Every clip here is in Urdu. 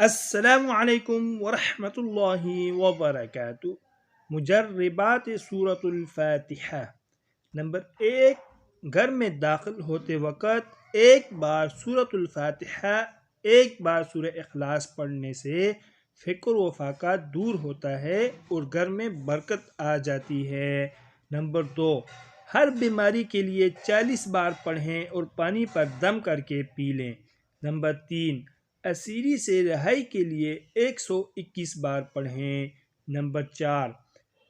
السلام علیکم ورحمۃ اللہ وبرکاتہ۔ مجربات سورۃ الفاتحہ۔ نمبر 1، گھر میں داخل ہوتے وقت ایک بار سورۃ الفاتحہ، ایک بار سورہ اخلاص پڑھنے سے فقر و فاقہ دور ہوتا ہے اور گھر میں برکت آ جاتی ہے۔ نمبر 2، ہر بیماری کے لیے 40 بار پڑھیں اور پانی پر دم کر کے پی لیں۔ نمبر 3، اسیری سے رہائی کے لیے 121 بار پڑھیں۔ نمبر 4،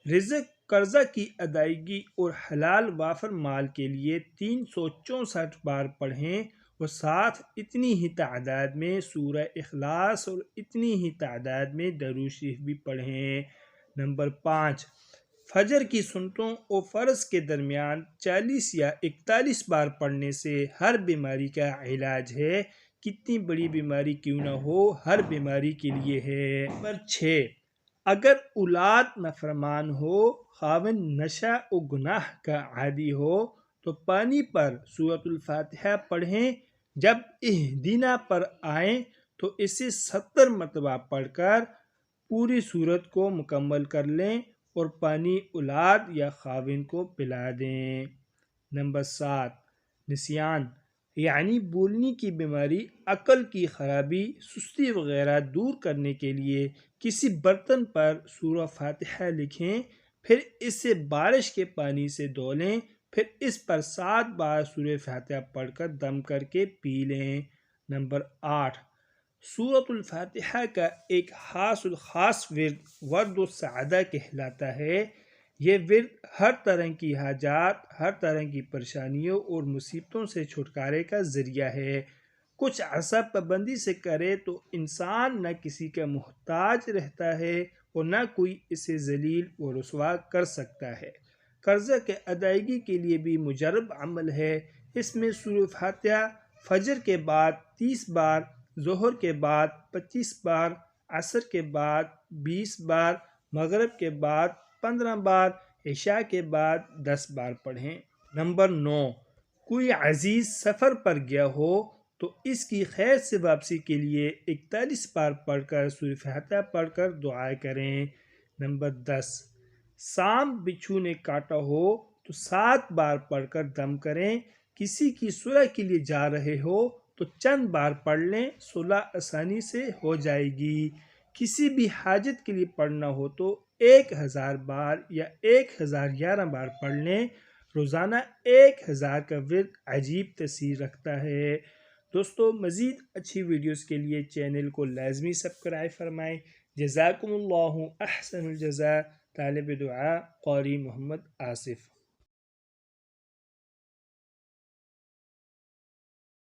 رزق قرضہ کی ادائیگی اور حلال وافر مال کے لیے 364 بار پڑھیں اور ساتھ اتنی ہی تعداد میں سورہ اخلاص اور اتنی ہی تعداد میں درود شریف بھی پڑھیں۔ نمبر 5، فجر کی سنتوں اور فرض کے درمیان 40 یا 41 بار پڑھنے سے ہر بیماری کا علاج ہے، کتنی بڑی بیماری کیوں نہ ہو، ہر بیماری کے لیے ہے۔ نمبر 6، اگر اولاد نافرمان ہو، خاوند نشہ و گناہ کا عادی ہو تو پانی پر سورۃ الفاتحہ پڑھیں۔ جب اہدنا پر آئیں تو اسے 70 مرتبہ پڑھ کر پوری سورت کو مکمل کر لیں اور پانی اولاد یا خاوند کو پلا دیں۔ نمبر 7، نسیان یعنی بھولنے کی بیماری، عقل کی خرابی، سستی وغیرہ دور کرنے کے لیے کسی برتن پر سورہ فاتحہ لکھیں، پھر اسے بارش کے پانی سے دھو لیں، پھر اس پر 7 بار سورہ فاتحہ پڑھ کر دم کر کے پی لیں۔ نمبر 8، سورۃ الفاتحہ کا ایک خاص الخاص ورد السعادہ کہلاتا ہے۔ یہ ورد ہر طرح کی حاجات، ہر طرح کی پریشانیوں اور مصیبتوں سے چھٹکارے کا ذریعہ ہے۔ کچھ عرصہ پابندی سے کرے تو انسان نہ کسی کا محتاج رہتا ہے اور نہ کوئی اسے ذلیل و رسوا کر سکتا ہے۔ قرضہ کے ادائیگی کے لیے بھی مجرب عمل ہے۔ اس میں سورہ فاتحہ فجر کے بعد 30 بار، ظہر کے بعد 25 بار، عصر کے بعد 20 بار، مغرب کے بعد 15 بار، عشاء کے بعد 10 بار پڑھیں۔ نمبر 9، کوئی عزیز سفر پر گیا ہو تو اس کی خیر سے واپسی کے لیے 41 بار پڑھ کر سورہ فاتحہ پڑھ کر دعا کریں۔ نمبر 10، سانپ بچھو نے کاٹا ہو تو 7 بار پڑھ کر دم کریں۔ کسی کی صلح کے لیے جا رہے ہو تو چند بار پڑھ لیں، صلح آسانی سے ہو جائے گی۔ کسی بھی حاجت کے لیے پڑھنا ہو تو 1000 بار یا 1011 بار پڑھ لیں۔ روزانہ 1000 کا ورد عجیب تاثیر رکھتا ہے۔ دوستو، مزید اچھی ویڈیوز کے لیے چینل کو لازمی سبسکرائب فرمائیں۔ جزاکم اللہ احسن الجزاء۔ طالب دعا قاری محمد آصف۔